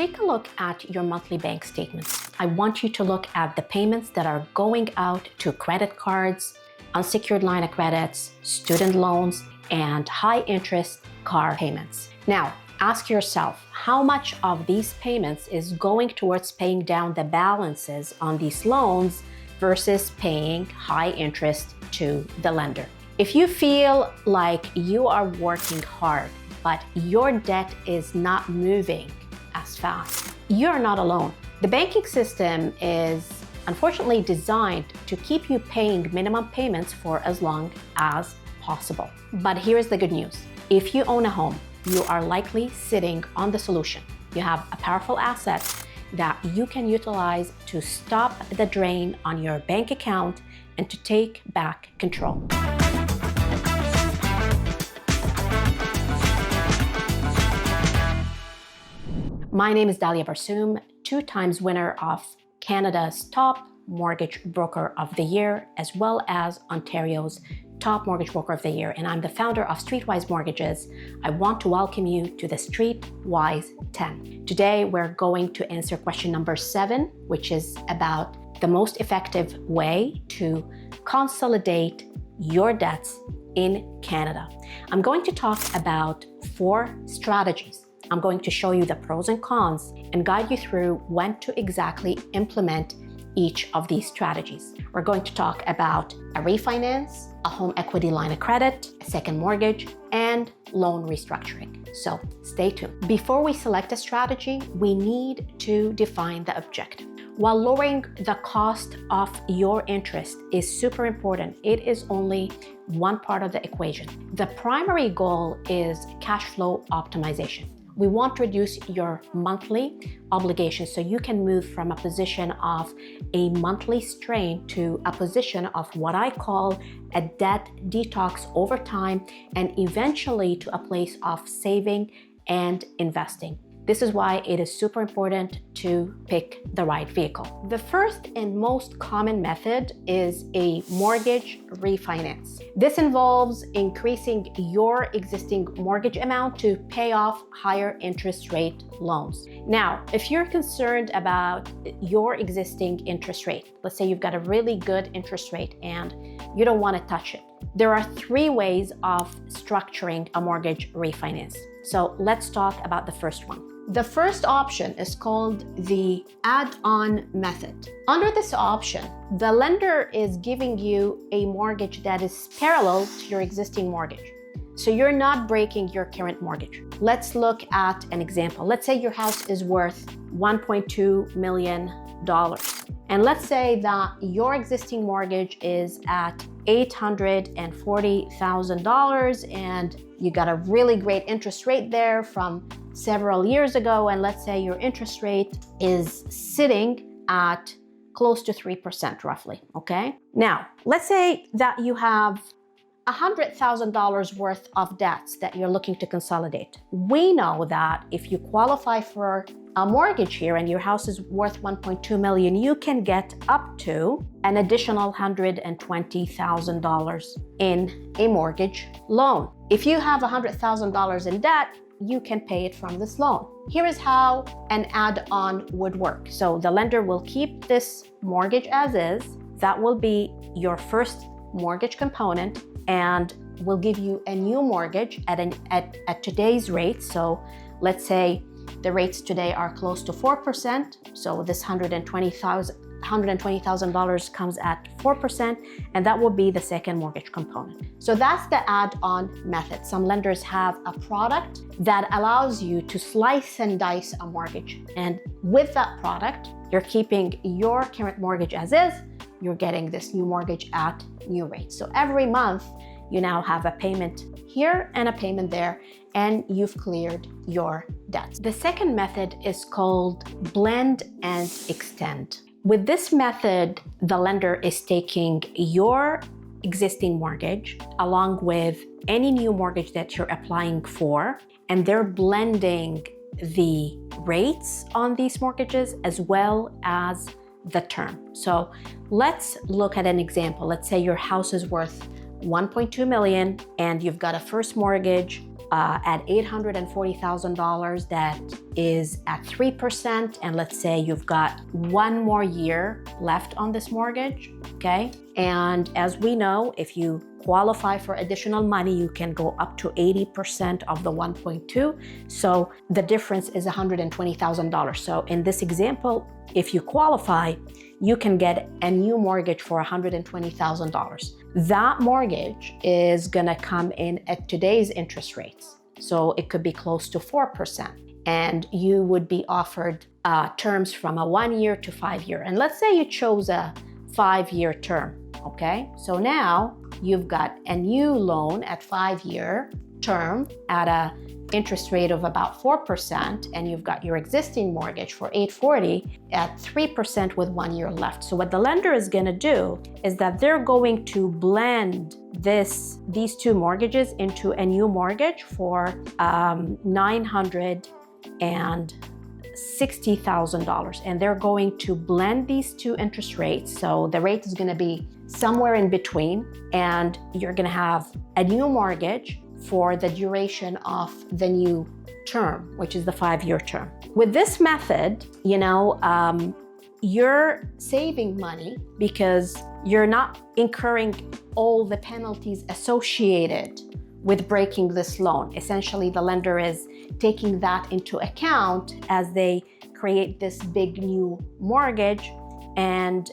take a look at your monthly bank statements. I want you to look at the payments that are going out to credit cards, unsecured line of credits, student loans, and high interest car payments. Now, ask yourself, how much of these payments is going towards paying down the balances on these loans versus paying high interest to the lender? If you feel like you are working hard, but your debt is not moving as fast, you're not alone. The banking system is unfortunately designed to keep you paying minimum payments for as long as possible. But here's the good news. If you own a home, you are likely sitting on the solution. You have a powerful asset that you can utilize to stop the drain on your bank account and to take back control. My name is Dalia Barsoum, 2 times winner of Canada's Top Mortgage Broker of the Year, as well as Ontario's Top Mortgage Broker of the Year, and I'm the founder of Streetwise Mortgages. I want to welcome you to the Streetwise 10. Today, we're going to answer question number 7, which is about the most effective way to consolidate your debts in Canada. I'm going to talk about 4 strategies. I'm going to show you the pros and cons and guide you through when to exactly implement each of these strategies. We're going to talk about a refinance, a home equity line of credit, a second mortgage, and loan restructuring. So stay tuned. Before we select a strategy, we need to define the objective. While lowering the cost of your interest is super important, it is only one part of the equation. The primary goal is cash flow optimization. We want to reduce your monthly obligations so you can move from a position of a monthly strain to a position of what I call a debt detox over time, and eventually to a place of saving and investing. This is why it is super important to pick the right vehicle. The first and most common method is a mortgage refinance. This involves increasing your existing mortgage amount to pay off higher interest rate loans. Now, if you're concerned about your existing interest rate, let's say you've got a really good interest rate and you don't want to touch it, there are 3 ways of structuring a mortgage refinance. So let's talk about the first one. The first option is called the add-on method. Under this option, the lender is giving you a mortgage that is parallel to your existing mortgage. So you're not breaking your current mortgage. Let's look at an example. Let's say your house is worth $1.2 million. And let's say that your existing mortgage is at $840,000 and you got a really great interest rate there from several years ago. And let's say your interest rate is sitting at close to 3% roughly, okay? Now, let's say that you have $100,000 worth of debts that you're looking to consolidate. We know that if you qualify for a mortgage here and your house is worth $1.2 million, you can get up to an additional $120,000 in a mortgage loan. If you have $100,000 in debt, you can pay it from this loan. Here is how an add-on would work. So the lender will keep this mortgage as is. That will be your first mortgage component and will give you a new mortgage at today's rate. So let's say the rates today are close to 4%. So this $120,000 comes at 4%, and that will be the second mortgage component. So that's the add-on method. Some lenders have a product that allows you to slice and dice a mortgage. And with that product, you're keeping your current mortgage as is, you're getting this new mortgage at new rates. So every month, you now have a payment here and a payment there, and you've cleared your debts. The second method is called blend and extend. With this method, the lender is taking your existing mortgage along with any new mortgage that you're applying for, and they're blending the rates on these mortgages as well as the term. So let's look at an example. Let's say your house is worth $1.2 million and you've got a first mortgage at $840,000 that is at 3%, and let's say you've got 1 more year left on this mortgage, okay? And as we know, if you qualify for additional money, you can go up to 80% of the 1.2. So the difference is $120,000. So in this example, if you qualify, you can get a new mortgage for $120,000. That mortgage is gonna come in at today's interest rates. So it could be close to 4%. And you would be offered terms from a 1 year to 5 year. And let's say you chose a 5-year term, okay? So now you've got a new loan at 5-year term at a interest rate of about 4%, and you've got your existing mortgage for $840 at 3% with 1 year left. So what the lender is going to do is that they're going to blend these two mortgages into a new mortgage for $960,000, and they're going to blend these two interest rates. So the rate is going to be somewhere in between, and you're going to have a new mortgage for the duration of the new term, which is the 5-year term. With this method, you're saving money because you're not incurring all the penalties associated with breaking this loan. Essentially, the lender is taking that into account as they create this big new mortgage, and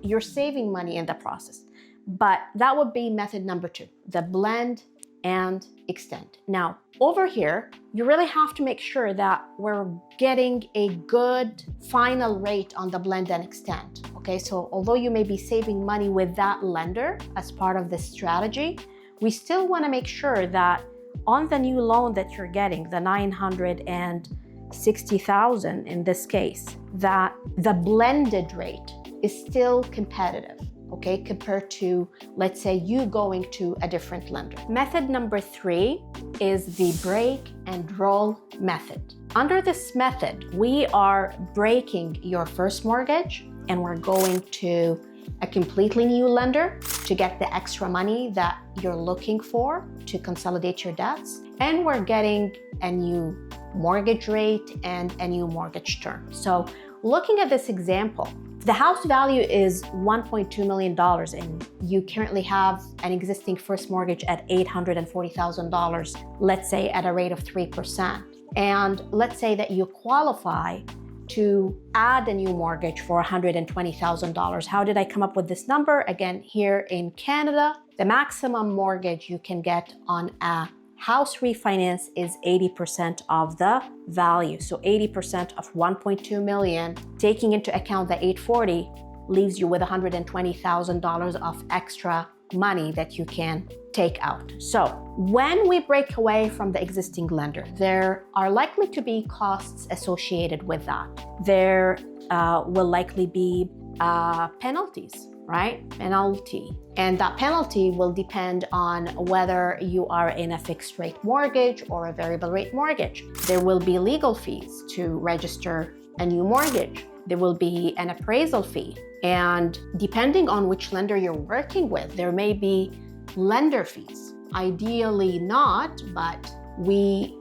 you're saving money in the process. But that would be method number 2, the blend and extend. Now, over here, you really have to make sure that we're getting a good final rate on the blend and extend. Okay, so although you may be saving money with that lender as part of this strategy, we still want to make sure that on the new loan that you're getting, the $960,000 in this case, that the blended rate is still competitive, okay, compared to, let's say, you going to a different lender. Method number 3 is the break and roll method. Under this method, we are breaking your first mortgage and we're going to a completely new lender to get the extra money that you're looking for to consolidate your debts. And we're getting a new mortgage rate and a new mortgage term. So looking at this example, the house value is $1.2 million and you currently have an existing first mortgage at $840,000, let's say at a rate of 3%. And let's say that you qualify to add a new mortgage for $120,000. How did I come up with this number? Again, here in Canada, the maximum mortgage you can get on a house refinance is 80% of the value. So 80% of 1.2 million, taking into account the 840, leaves you with $120,000 of extra money that you can take out. So when we break away from the existing lender, there are likely to be costs associated with that. There will likely be penalties, right? Penalty. And that penalty will depend on whether you are in a fixed rate mortgage or a variable rate mortgage. There will be legal fees to register a new mortgage. There will be an appraisal fee. And depending on which lender you're working with, there may be lender fees. Ideally not, but we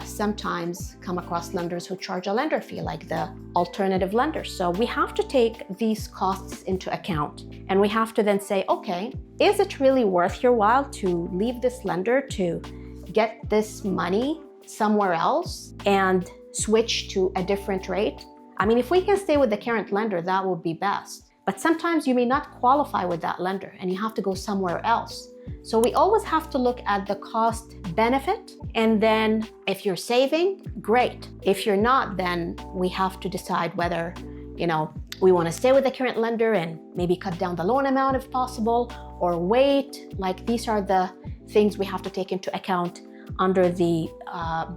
sometimes come across lenders who charge a lender fee, like the alternative lenders. So we have to take these costs into account, and we have to then say, okay, is it really worth your while to leave this lender to get this money somewhere else and switch to a different rate? I mean, if we can stay with the current lender, that would be best. But sometimes you may not qualify with that lender and you have to go somewhere else. So we always have to look at the cost benefit, and then if you're saving, great. If you're not, then we have to decide whether, we want to stay with the current lender and maybe cut down the loan amount if possible, or wait. Like, these are the things we have to take into account under the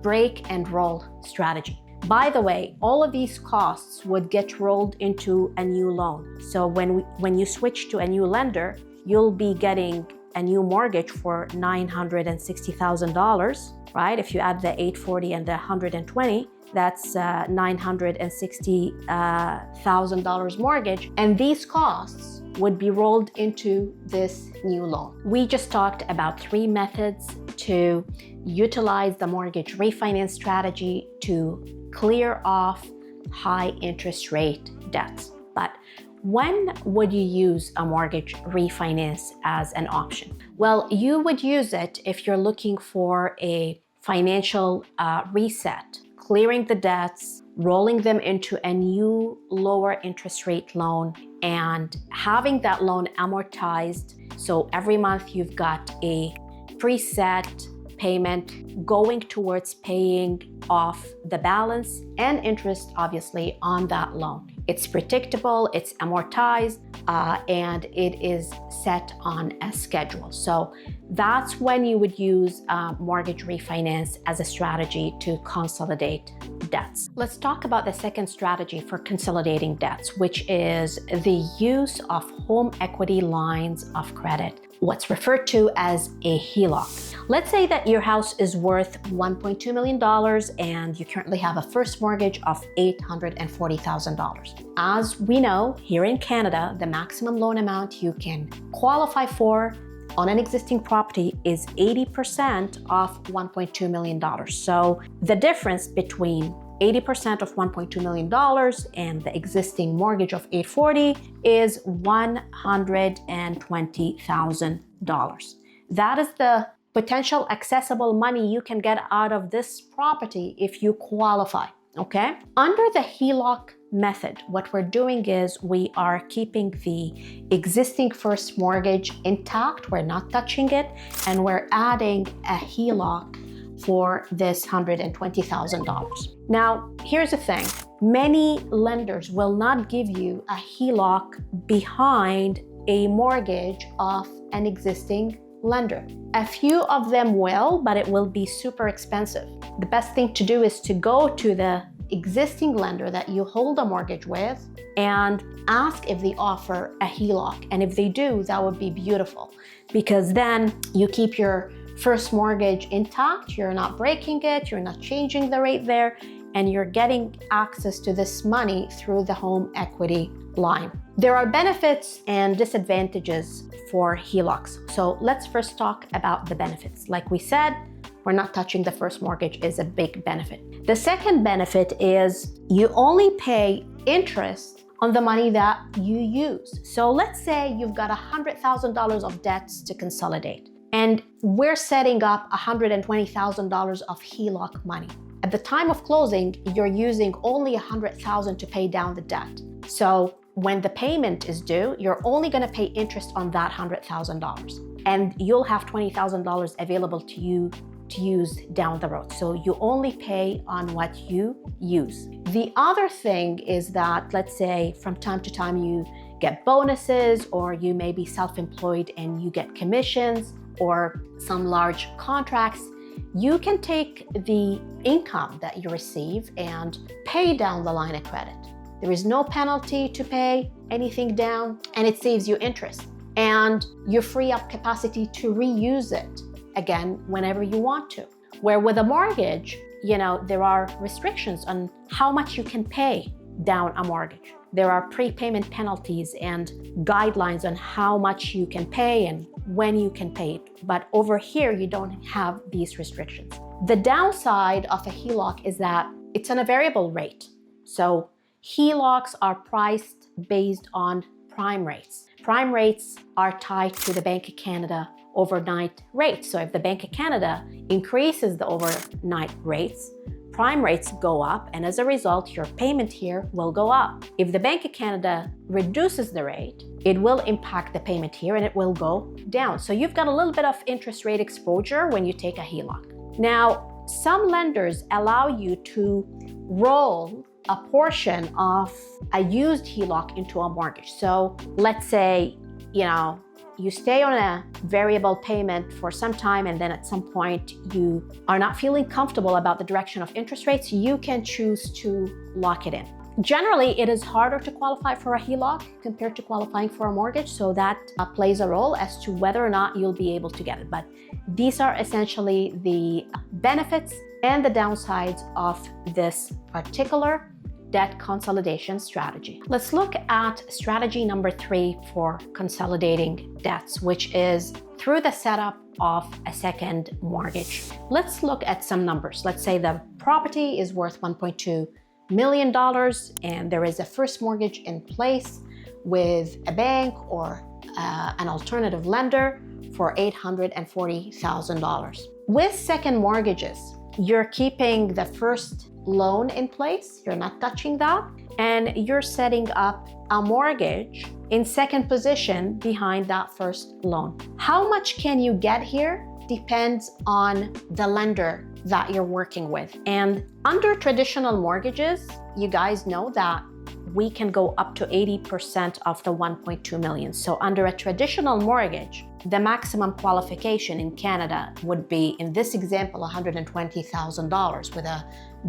break and roll strategy. By the way, all of these costs would get rolled into a new loan. So when you switch to a new lender, you'll be getting a new mortgage for $960,000, right? If you add the 840 and the 120, that's $960,000 mortgage. And these costs would be rolled into this new loan. We just talked about 3 methods to utilize the mortgage refinance strategy to clear off high interest rate debts. But when would you use a mortgage refinance as an option? Well, you would use it if you're looking for a financial reset, clearing the debts, rolling them into a new lower interest rate loan, and having that loan amortized. So every month you've got a preset payment going towards paying off the balance and interest, obviously, on that loan. It's predictable, it's amortized, and it is set on a schedule. So that's when you would use mortgage refinance as a strategy to consolidate debts. Let's talk about the second strategy for consolidating debts, which is the use of home equity lines of credit, what's referred to as a HELOC. Let's say that your house is worth $1.2 million and you currently have a first mortgage of $840,000. As we know, here in Canada, the maximum loan amount you can qualify for on an existing property is 80% of $1.2 million. So the difference between 80% of $1.2 million and the existing mortgage of $840,000 is $120,000. That is the potential accessible money you can get out of this property if you qualify, okay? Under the HELOC method, what we're doing is we are keeping the existing first mortgage intact, we're not touching it, and we're adding a HELOC for this $120,000. Now, here's the thing. Many lenders will not give you a HELOC behind a mortgage of an existing lender. A few of them will, but it will be super expensive. The best thing to do is to go to the existing lender that you hold a mortgage with and ask if they offer a HELOC. And if they do, that would be beautiful, because then you keep your first mortgage intact, you're not breaking it, you're not changing the rate there, and you're getting access to this money through the home equity line. There are benefits and disadvantages for HELOCs. So let's first talk about the benefits. Like we said, we're not touching the first mortgage is a big benefit. The second benefit is you only pay interest on the money that you use. So let's say you've got $100,000 of debts to consolidate, and we're setting up $120,000 of HELOC money. At the time of closing, you're using only $100,000 to pay down the debt. So when the payment is due, you're only going to pay interest on that $100,000, and you'll have $20,000 available to you to use down the road. So you only pay on what you use. The other thing is that, let's say from time to time you get bonuses, or you may be self-employed and you get commissions or some large contracts. You can take the income that you receive and pay down the line of credit. There is no penalty to pay anything down, and it saves you interest. And you free up capacity to reuse it again whenever you want to. Where with a mortgage, there are restrictions on how much you can pay down a mortgage. There are prepayment penalties and guidelines on how much you can pay and when you can pay it. But over here, you don't have these restrictions. The downside of a HELOC is that it's on a variable rate. So HELOCs are priced based on prime rates. Prime rates are tied to the Bank of Canada overnight rates. So if the Bank of Canada increases the overnight rates, prime rates go up, and as a result, your payment here will go up. If the Bank of Canada reduces the rate, it will impact the payment here and it will go down. So you've got a little bit of interest rate exposure when you take a HELOC. Now, some lenders allow you to roll a portion of a used HELOC into a mortgage. So let's say, you stay on a variable payment for some time, and then at some point you are not feeling comfortable about the direction of interest rates, you can choose to lock it in. Generally, it is harder to qualify for a HELOC compared to qualifying for a mortgage, so that plays a role as to whether or not you'll be able to get it. But these are essentially the benefits and the downsides of this particular debt consolidation strategy. Let's look at strategy number 3 for consolidating debts, which is through the setup of a second mortgage. Let's look at some numbers. Let's say the property is worth $1.2 million and there is a first mortgage in place with a bank or an alternative lender for $840,000. With second mortgages, you're keeping the first loan in place, you're not touching that, and you're setting up a mortgage in second position behind that first loan. How much can you get here depends on the lender that you're working with. And under traditional mortgages, you guys know that we can go up to 80% of the 1.2 million. So under a traditional mortgage, the maximum qualification in Canada would be, in this example, $120,000 with a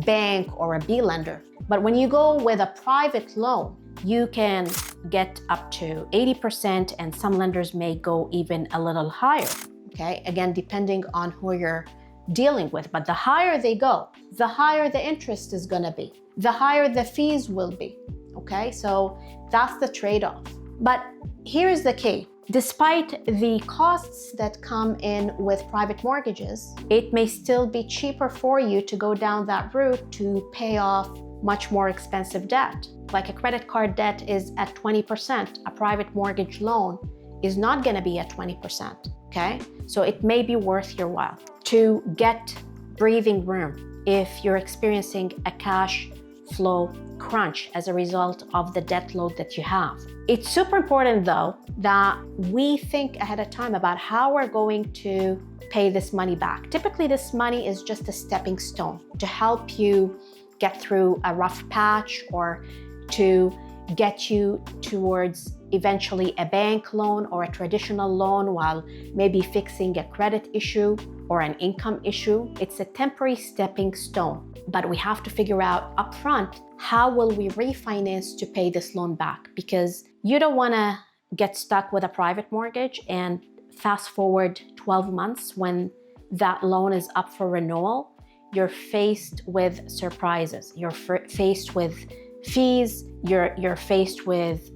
bank or a B lender. But when you go with a private loan, you can get up to 80%, and some lenders may go even a little higher, okay? Again, depending on who you're dealing with. But the higher they go, the higher the interest is gonna be, the higher the fees will be, okay? So that's the trade-off. But here's the key. Despite the costs that come in with private mortgages, it may still be cheaper for you to go down that route to pay off much more expensive debt. Like a credit card debt is at 20%, a private mortgage loan is not gonna be at 20%, okay? So it may be worth your while to get breathing room if you're experiencing a cash flow crunch as a result of the debt load that you have. It's super important though that we think ahead of time about how we're going to pay this money back. Typically this money is just a stepping stone to help you get through a rough patch or to get you towards eventually a bank loan or a traditional loan while maybe fixing a credit issue or an income issue. It's a temporary stepping stone, but we have to figure out upfront how will we refinance to pay this loan back, because you don't want to get stuck with a private mortgage and fast forward 12 months when that loan is up for renewal. You're faced with surprises. You're faced with fees. You're faced with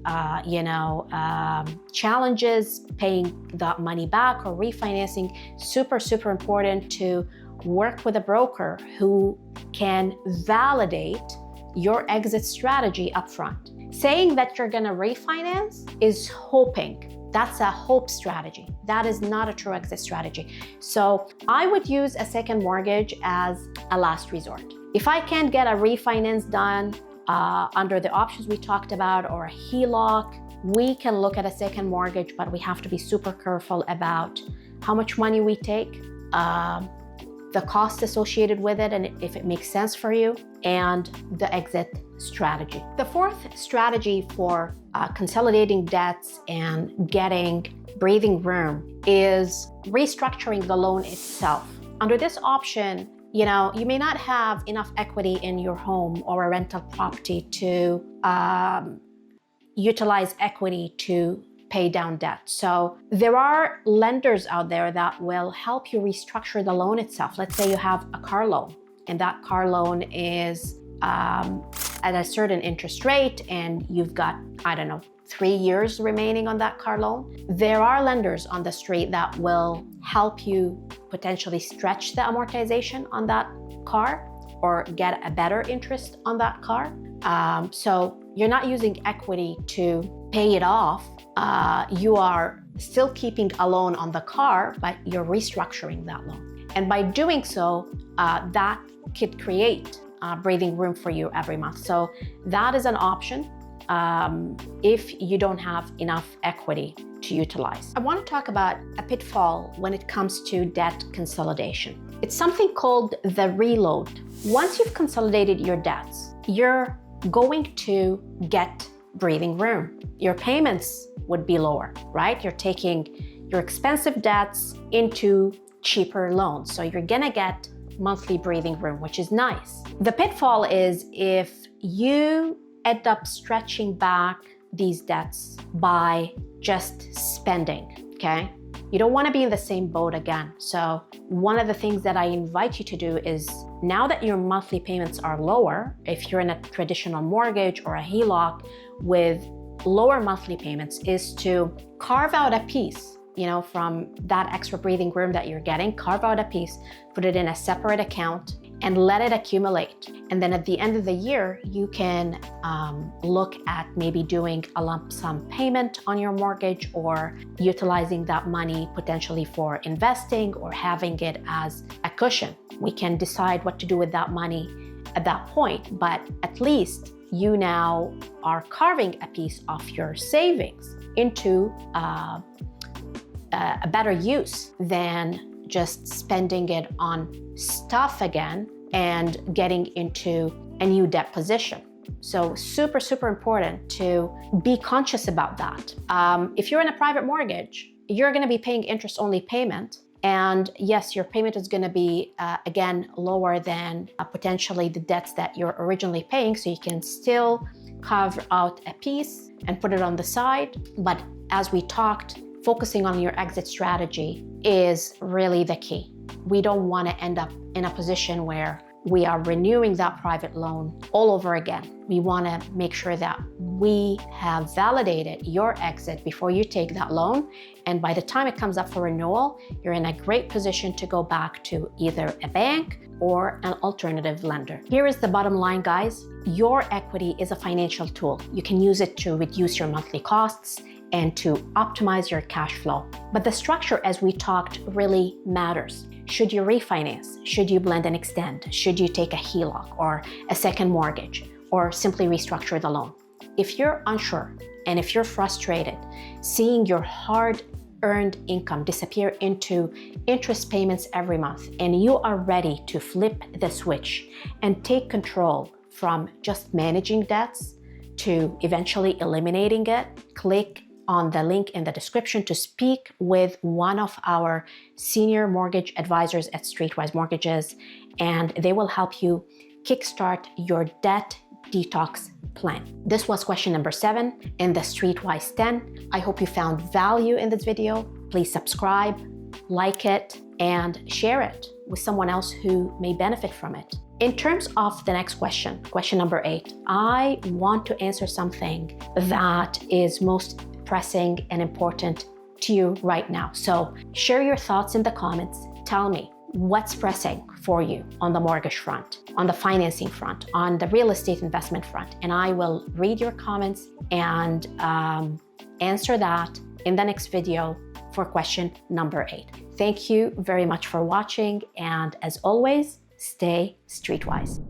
challenges paying that money back or refinancing. Super important to work with a broker who can validate your exit strategy upfront. Saying that you're gonna refinance is hoping. That's a hope strategy. That is not a true exit strategy. So I would use a second mortgage as a last resort. If I can't get a refinance done under the options we talked about or a HELOC, we can look at a second mortgage, but we have to be super careful about how much money we take, the cost associated with it, and if it makes sense for you, and the exit strategy. The fourth strategy for consolidating debts and getting breathing room is restructuring the loan itself. Under this option, you may not have enough equity in your home or a rental property to utilize equity to pay down debt. So there are lenders out there that will help you restructure the loan itself. Let's say you have a car loan and that car loan is at a certain interest rate and you've got, 3 years remaining on that car loan. There are lenders on the street that will help you potentially stretch the amortization on that car or get a better interest on that car. So you're not using equity to pay it off. You are still keeping a loan on the car, but you're restructuring that loan. And by doing so, that could create breathing room for you every month. So that is an option if you don't have enough equity to utilize. I want to talk about a pitfall when it comes to debt consolidation. It's something called the reload. Once you've consolidated your debts, you're going to get breathing room. Your payments would be lower, right? You're taking your expensive debts into cheaper loans. So you're gonna get monthly breathing room, which is nice. The pitfall is if you end up stretching back these debts by just spending, okay? You don't want to be in the same boat again. So one of the things that I invite you to do is, now that your monthly payments are lower, if you're in a traditional mortgage or a HELOC with lower monthly payments, is to carve out a piece, from that extra breathing room that you're getting, carve out a piece, put it in a separate account and let it accumulate. And then at the end of the year, you can look at maybe doing a lump sum payment on your mortgage, or utilizing that money potentially for investing or having it as a cushion. We can decide what to do with that money at that point, but at least you now are carving a piece of your savings into a better use than just spending it on stuff again and getting into a new debt position. So super, super important to be conscious about that. If you're in a private mortgage, you're going to be paying interest-only payment. And yes, your payment is going to be, again, lower than potentially the debts that you're originally paying. So you can still carve out a piece and put it on the side. But as we talked, focusing on your exit strategy is really the key. We don't want to end up in a position where we are renewing that private loan all over again. We want to make sure that we have validated your exit before you take that loan. And by the time it comes up for renewal, you're in a great position to go back to either a bank or an alternative lender. Here is the bottom line, guys. Your equity is a financial tool. You can use it to reduce your monthly costs and to optimize your cash flow. But the structure, as we talked, really matters. Should you refinance? Should you blend and extend? Should you take a HELOC or a second mortgage, or simply restructure the loan? If you're unsure and if you're frustrated seeing your hard-earned income disappear into interest payments every month, and you are ready to flip the switch and take control from just managing debts to eventually eliminating it, click on the link in the description to speak with one of our senior mortgage advisors at Streetwise Mortgages, and they will help you kickstart your debt detox plan. This was question number 7 in the Streetwise 10. I hope you found value in this video. Please subscribe, like it, and share it with someone else who may benefit from it. In terms of the next question, question number 8, I want to answer something that is most pressing and important to you right now. So share your thoughts in the comments. Tell me what's pressing for you on the mortgage front, on the financing front, on the real estate investment front. And I will read your comments and answer that in the next video for question number 8. Thank you very much for watching. And as always, stay streetwise.